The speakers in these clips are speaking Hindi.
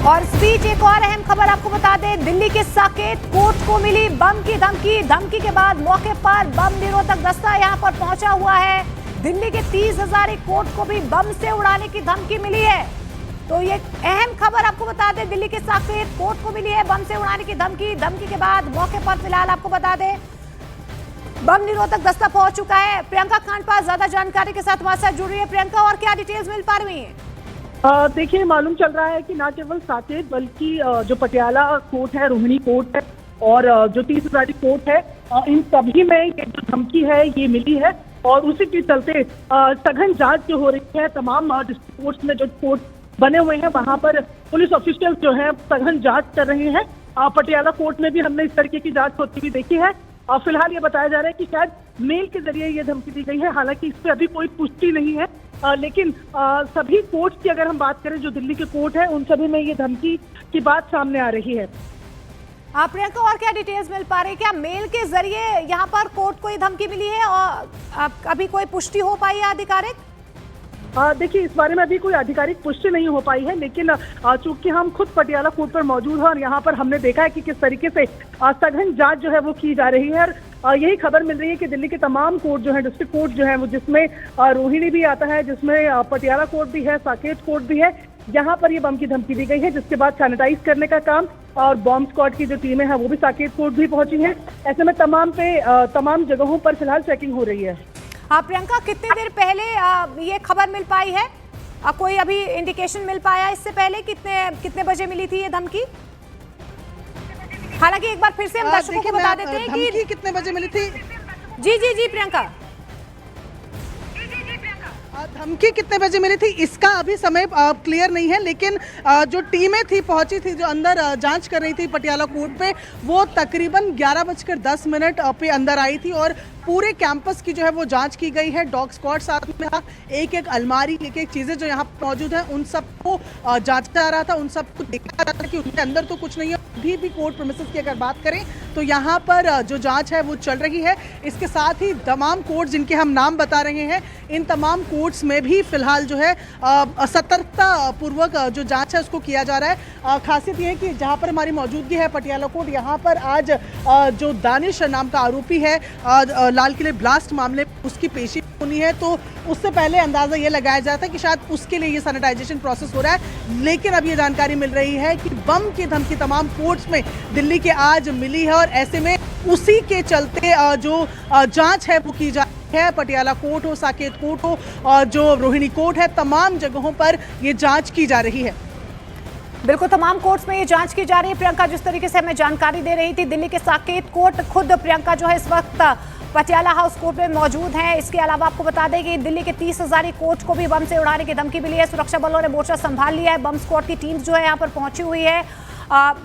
और इस बीच एक और अहम खबर आपको बता दें, दिल्ली के साकेत कोर्ट को मिली बम की धमकी के बाद मौके पर बम निरोधक दस्ता यहां पर पहुंचा हुआ है। दिल्ली के 30 हजारी कोर्ट को भी बम से उड़ाने की धमकी मिली है। तो ये अहम खबर आपको बता दें, दिल्ली के साकेत कोर्ट को मिली है बम से उड़ाने की धमकी के बाद मौके पर फिलहाल आपको बता दें बम निरोधक दस्ता पहुंच चुका है। प्रियंका खांडपाल ज्यादा जानकारी के साथ हमारे साथ जुड़ रही है। प्रियंका, और क्या डिटेल्स मिल पा रही है? देखिए, मालूम चल रहा है कि न केवल साकेत बल्कि जो पटियाला कोर्ट है, रोहिणी कोर्ट है और जो 30 हजारी कोर्ट है, इन सभी में ये जो धमकी है ये मिली है और उसी के चलते सघन जांच जो हो रही है तमाम डिस्ट्रिक्ट कोर्ट्स में जो कोर्ट बने हुए हैं वहां पर पुलिस ऑफिशियल जो है सघन जांच कर रहे हैं। पटियाला कोर्ट में भी हमने इस तरीके की जांच होती हुई देखी है। फिलहाल ये बताया जा रहा है कि शायद मेल के जरिए ये धमकी दी गई है, हालांकि इस पर अभी कोई पुष्टि नहीं है। लेकिन सभी कोर्ट की अगर हम बात करें, जो दिल्ली के कोर्ट है उन सभी में ये धमकी की बात सामने आ रही है। प्रियंका, और क्या डिटेल्स मिल पा रही है? क्या मेल के जरिए यहाँ पर कोर्ट को ये धमकी मिली है और अभी कोई पुष्टि हो पाई है आधिकारिक? देखिए, इस बारे में अभी कोई आधिकारिक पुष्टि नहीं हो पाई है, लेकिन चूंकि हम खुद पटियाला कोर्ट पर मौजूद हैं और यहाँ पर हमने देखा है कि किस तरीके से सघन जांच जो है वो की जा रही है। और यही खबर मिल रही है कि दिल्ली के तमाम कोर्ट जो है, डिस्ट्रिक्ट कोर्ट जो है वो, जिसमें रोहिणी भी आता है, जिसमें पटियाला कोर्ट भी है, साकेत कोर्ट भी है, यहाँ पर ये बम की धमकी दी गई है, जिसके बाद सैनिटाइज करने का काम और बॉम्ब स्क्वाड की जो टीमें हैं वो भी साकेत कोर्ट भी पहुंची है। ऐसे में तमाम जगहों पर फिलहाल चेकिंग हो रही है। प्रियंका, कितनी देर पहले ये खबर मिल पाई है? कोई अभी इंडिकेशन मिल पाया इससे पहले? कितने बजे मिली थी ये धमकी? हालांकि एक बार फिर से हम दर्शकों को बता देते हैं कि कितने बजे मिली थी। जी प्रियंका, धमकी कितने बजे मिली थी इसका अभी समय क्लियर नहीं है, लेकिन जो टीमें थी पहुंची थी, जो अंदर जांच कर रही थी पटियाला कोर्ट पे, वो तकरीबन 11:10 पे अंदर आई थी और पूरे कैंपस की जो है वो जांच की गई है। डॉग स्क्वाड साथ में था, एक अलमारी, एक चीजें जो यहाँ मौजूद है उन सबको जांचा जा रहा था, उन सबको देखा जा रहा था कि उनके अंदर तो कुछ नहीं है। अभी भी कोर्ट प्रीमिसेस की अगर बात करें तो यहाँ पर जो जांच है वो चल रही है। इसके साथ ही तमाम कोर्ट जिनके हम नाम बता रहे हैं, इन तमाम कोर्ट्स में भी फिलहाल जो है सतर्कता पूर्वक जो जांच है उसको किया जा रहा है। खासियत ये है कि जहाँ पर हमारी मौजूदगी है पटियाला कोर्ट, यहाँ पर आज जो दानिश नाम का आरोपी है लाल किले ब्लास्ट मामले, उसकी पेशी होनी है, तो उससे पहले अंदाजा ये लगाया जाता है कि शायद उसके लिए ये सैनिटाइजेशन प्रोसेस हो रहा है। लेकिन अब ये जानकारी मिल रही है कि बम की धमकी तमाम कोर्ट्स में दिल्ली के आज मिली है और ऐसे में उसी के चलते जो जांच है वो की जा रही है। पटियाला कोर्ट हो, साकेत कोर्ट हो और जो रोहिणी कोर्ट है, तमाम जगहों पर ये जांच की जा रही है। बिल्कुल, तमाम कोर्ट्स में ये जांच की जा रही है। प्रियंका, जिस तरीके से हमें जानकारी दे रही थी, दिल्ली के साकेत कोर्ट, खुद प्रियंका जो है इस वक्त पटियाला हाउस कोर्ट में मौजूद हैं। इसके अलावा आपको बता दें कि दिल्ली के 30 हजारी कोर्ट को भी बम से उड़ाने की धमकी मिली है। सुरक्षा बलों ने मोर्चा संभाल लिया है, बम स्क्वाड की टीम जो है यहाँ पर पहुंची हुई है।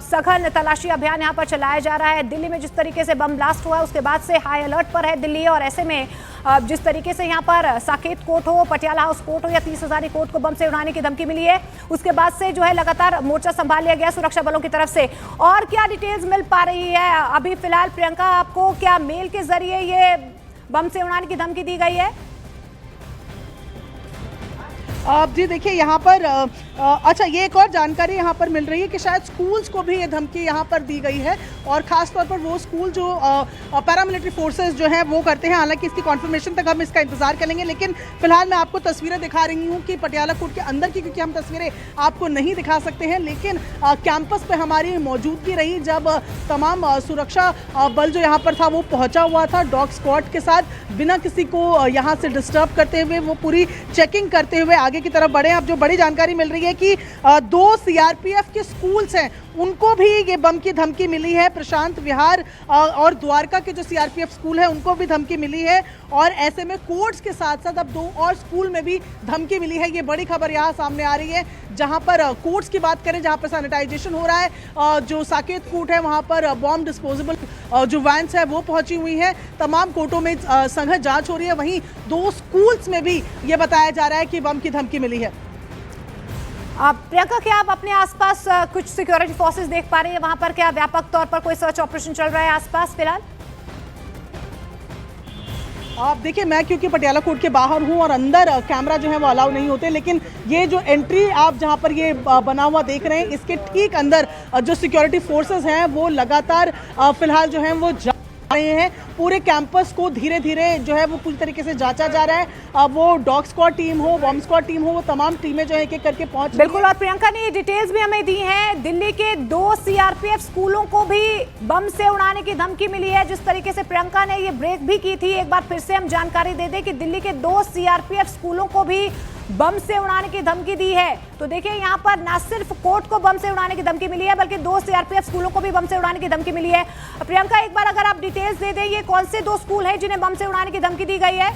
सघन तलाशी अभियान यहाँ पर चलाया जा रहा है। दिल्ली में जिस तरीके से बम ब्लास्ट हुआ उसके बाद से हाई अलर्ट पर है दिल्ली, और ऐसे में जिस तरीके से यहाँ पर साकेत कोर्ट हो, पटियाला हाउस कोर्ट हो या 30 हजारी कोर्ट को बम से उड़ाने की धमकी मिली है, उसके बाद से जो है लगातार मोर्चा संभाल लिया गया सुरक्षा बलों की तरफ से। और क्या डिटेल्स मिल पा रही है अभी फिलहाल प्रियंका आपको? क्या मेल के जरिए ये बम से उड़ाने की धमकी दी गई है? जी देखिए, यहाँ पर अच्छा, ये एक और जानकारी यहाँ पर मिल रही है कि शायद स्कूल्स को भी ये धमकी यहाँ पर दी गई है और ख़ास तौर पर वो स्कूल जो पैरामिलिट्री फोर्सेस जो हैं वो करते हैं। हालांकि इसकी कॉन्फर्मेशन तक हम इसका इंतजार करेंगे, लेकिन फिलहाल मैं आपको तस्वीरें दिखा रही हूँ कि पटियाला कोर्ट के अंदर की, क्योंकि हम तस्वीरें आपको नहीं दिखा सकते हैं, लेकिन कैंपस पर हमारी मौजूदगी रही जब तमाम सुरक्षा बल जो यहाँ पर था वो पहुँचा हुआ था डॉग स्क्वाड के साथ, बिना किसी को यहाँ से डिस्टर्ब करते हुए वो पूरी चेकिंग करते हुए आगे की तरफ बढ़े। अब जो बड़ी जानकारी मिल रही है कि 2 सीआरपीएफ के स्कूल्स हैं उनको भी ये बम की धमकी मिली है। प्रशांत विहार और द्वारका के जो सीआरपीएफ स्कूल है उनको भी धमकी मिली है और ऐसे में कोर्ट्स के साथ साथ अब 2 और स्कूल में भी धमकी मिली है। ये बड़ी खबर यहाँ सामने आ रही है। जहाँ पर कोर्ट्स की बात करें, जहाँ पर सैनिटाइजेशन हो रहा है, जो साकेत कोर्ट है वहाँ पर बॉम्ब डिस्पोजेबल जो वैन्स है वो पहुंची हुई है। तमाम कोर्टों में संघन जांच हो रही है। वहीं 2 स्कूल्स में भी ये बताया जा रहा है कि बम की धमकी मिली है। प्रियंका, क्या आप अपने आसपास कुछ सिक्योरिटी फोर्सेस देख पा रही है? वहां पर क्या व्यापक तौर पर कोई सर्च ऑपरेशन चल रहा है आसपास फिलहाल? आप देखिए, मैं क्योंकि पटियाला कोर्ट के बाहर हूं और अंदर कैमरा जो है वो अलाउ नहीं होते, लेकिन ये जो एंट्री आप जहां पर ये बना हुआ देख रहे हैं, इसके ठीक अंदर जो सिक्योरिटी फोर्सेस हैं वो लगातार फिलहाल जो है वो जा रहे हैं। पूरे कैंपस को धीरे धीरे जो है वो पूरी तरीके से जांचा जा रहा है। वो डॉग स्क्वाड टीम हो, बॉम्ब स्क्वाड टीम हो, वो तमाम टीमें जो है एक एक करके पहुंच। बिल्कुल, और प्रियंका ने ये डिटेल्स भी हमें दी हैं। दिल्ली के 2 सीआरपीएफ स्कूलों को भी बम से उड़ाने की धमकी मिली है। जिस तरीके से प्रियंका ने ये ब्रेक भी की थी, एक बार फिर से हम जानकारी दे दें कि दिल्ली के 2 सीआरपीएफ स्कूलों को भी बम से उड़ाने की धमकी दी है। तो देखिए, यहाँ पर न सिर्फ कोर्ट को बम से उड़ाने की धमकी मिली है, बल्कि 2 सीआरपीएफ स्कूलों को भी बम से उड़ाने की धमकी मिली है। प्रियंका, एक बार अगर आप डिटेल्स दे दें, ये कौन से 2 स्कूल हैं जिन्हें बम से उड़ाने की धमकी दी गई है?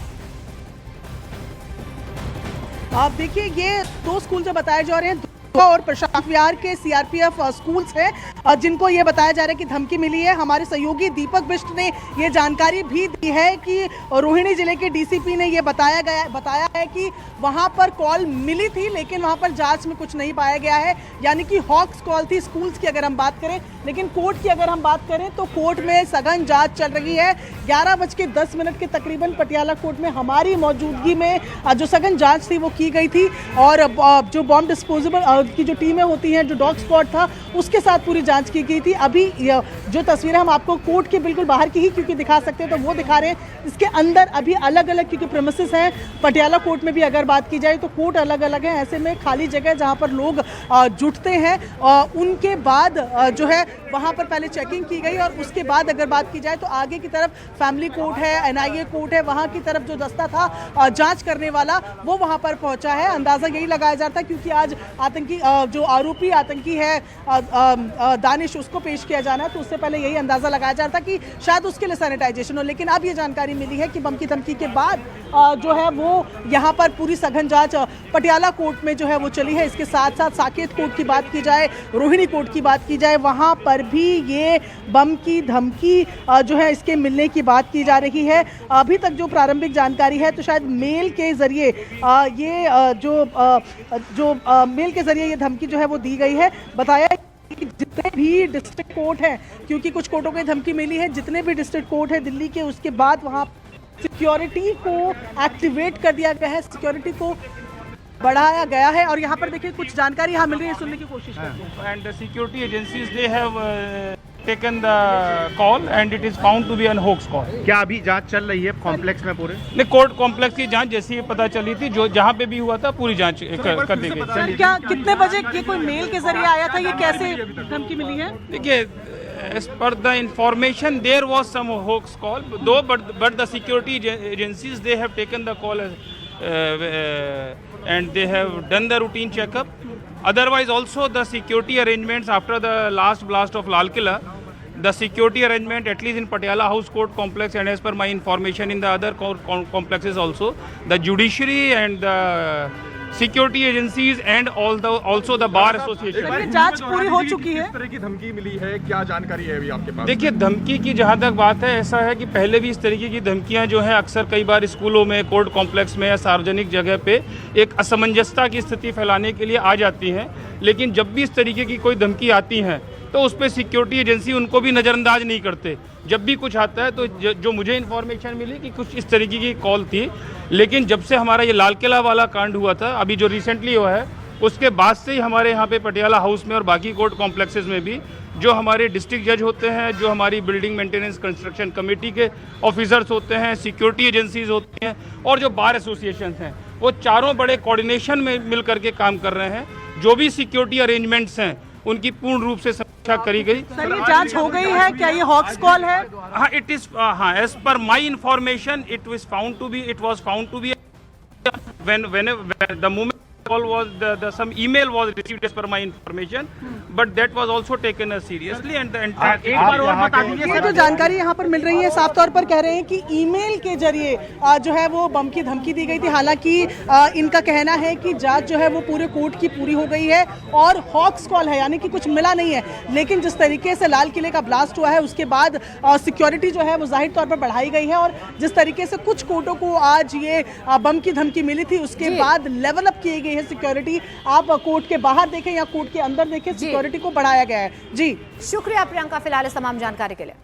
आप देखिए, ये 2 स्कूल जो बताए जा रहे हैं और प्रशांत विहार के सीआरपीएफ स्कूल्स हैं जिनको ये बताया जा रहा है कि धमकी मिली है। हमारे सहयोगी दीपक बिष्ट ने ये जानकारी भी दी है कि रोहिणी जिले के डीसीपी ने ये बताया है कि वहां पर कॉल मिली थी, लेकिन वहां पर जांच में कुछ नहीं पाया गया है। यानी कि हॉक्स कॉल थी स्कूल्स की अगर हम बात करें, लेकिन कोर्ट की अगर हम बात करें तो कोर्ट में सघन जांच चल रही है। 11:10 के तकरीबन पटियाला कोर्ट में हमारी मौजूदगी में जो सघन जांच थी वो की गई थी, और जो बॉम्ब डिस्पोजेबल की जो टीमें होती हैं, जो डॉग स्क्वाड था, उसके साथ पूरी जांच की गई थी। अभी जो तस्वीरें हम आपको कोर्ट के बिल्कुल बाहर की ही क्योंकि दिखा सकते हैं तो वो दिखा रहे हैं। इसके अंदर अभी अलग अलग क्योंकि प्रेमिसेस हैं, पटियाला कोर्ट में भी अगर बात की जाए तो कोर्ट अलग अलग है, ऐसे में खाली जगह जहां पर लोग जुटते हैं। उनके बाद जो है वहां पर पहले चेकिंग की गई, और उसके बाद अगर बात की जाए तो आगे की तरफ फैमिली कोर्ट है, एनआईए कोर्ट है, वहां की तरफ जो दस्ता था जांच करने वाला वो वहां पर पहुंचा है। अंदाजा यही लगाया जाता है क्योंकि आज आतंकी जो आरोपी आतंकी है दानिश, उसको पेश किया जाना है, तो उससे पहले यही अंदाजा लगाया जा रहा था कि शायद उसके लिए सैनिटाइजेशन हो। लेकिन अब ये जानकारी मिली है कि बम की धमकी के बाद जो है वो यहाँ पर पूरी सघन जांच पटियाला कोर्ट में जो है वो चली है। इसके साथ साथ साकेत कोर्ट की बात की जाए, रोहिणी कोर्ट की बात की जाए, वहाँ पर भी ये बम की धमकी जो है इसके मिलने की बात की जा रही है। अभी तक जो प्रारंभिक जानकारी है तो शायद मेल के जरिए मेल के जरिए ये धमकी जो है वो दी गई है। बताया कि जितने भी डिस्ट्रिक्ट कोर्ट हैं, क्योंकि कुछ कोर्टों को धमकी मिली है, जितने भी डिस्ट्रिक्ट कोर्ट है दिल्ली के, उसके बाद वहाँ सिक्योरिटी को एक्टिवेट कर दिया गया है, सिक्योरिटी को बढ़ाया गया है। और यहाँ पर देखिए कुछ जानकारी यहाँ मिल रही है, सुनने की कोशिश करते हैं। And security agencies they have taken the call and it is found to be an hoax call. क्या अभी जांच चल रही है कॉम्प्लेक्स में पूरे? नहीं, कोर्ट कॉम्प्लेक्स की जांच जैसी पता चली थी, जो जहाँ पे भी हुआ था पूरी जांच कर दी गई। क्या कितने बजे ये कोई मेल के जरिए आया था, ये कैसे धमकी मिली है? देखिए, as per the information there was some hoax call though, but the security agencies they have taken the call and they have done the routine checkup. Otherwise also the security arrangements after the last blast of Lal Killa, the security arrangement at least in Patiala House Court complex and as per my information in the other complexes also, the judiciary and the security agencies and also the bar association. जांच पूरी हो चुकी है। किस तरह की धमकी मिली है, क्या जानकारी है अभी आपके पास? देखिए, धमकी की जहाँ तक बात है, ऐसा है कि पहले भी इस तरीके की धमकियाँ जो है अक्सर कई बार स्कूलों में, कोर्ट कॉम्प्लेक्स में या सार्वजनिक जगह पे एक असमंजसता की स्थिति फैलाने के लिए आ जाती हैं। लेकिन जब भी इस तरीके की कोई धमकी आती है तो उस पर सिक्योरिटी एजेंसी उनको भी नज़रअंदाज नहीं करते। जब भी कुछ आता है तो जो मुझे इन्फॉर्मेशन मिली कि कुछ इस तरीके की कॉल थी, लेकिन जब से हमारा ये लाल किला वाला कांड हुआ था, अभी जो रिसेंटली हुआ है, उसके बाद से ही हमारे यहाँ पे पटियाला हाउस में और बाकी कोर्ट कॉम्प्लेक्सेस में भी जो हमारे डिस्ट्रिक्ट जज होते हैं, जो हमारी बिल्डिंग मेंटेनेंस कंस्ट्रक्शन कमेटी के ऑफिसर्स होते हैं, सिक्योरिटी एजेंसीज होती हैं और जो बार एसोसिएशन हैं, वो चारों बड़े कोऑर्डिनेशन में मिल करके काम कर रहे हैं। जो भी सिक्योरिटी अरेंजमेंट्स हैं उनकी पूर्ण रूप से समीक्षा करी गई। सर, ये जांच हो गई है क्या? ये हॉक्स कॉल है? हाँ, it is as per my information it was found to be when the moment call was some email was received as per my information, but that was also taken as seriously and the entire एक बार और बता दीजिए। ये जो जानकारी यहाँ पर मिल रही है, साफ तौर पर कह रहे हैं कि ईमेल के जरिए जो है वो बम की धमकी दी गई थी। हालांकि इनका कहना है कि जांच जो है वो पूरे कोर्ट की पूरी हो गई है और हॉक्स कॉल है, यानी कि कुछ मिला नहीं है। लेकिन जिस तरीके से लाल किले का ब्लास्ट हुआ है उसके बाद सिक्योरिटी जो है वो जाहिर तौर पर बढ़ाई गई है, और जिस तरीके से कुछ कोर्टों को आज ये बम की धमकी मिली थी, उसके बाद लेवल अप की गई है सिक्योरिटी। आप कोर्ट के बाहर देखें या कोर्ट के अंदर देखें, सिक्योरिटी को बढ़ाया गया है। जी शुक्रिया प्रियंका, फिलहाल इस तमाम जानकारी के लिए।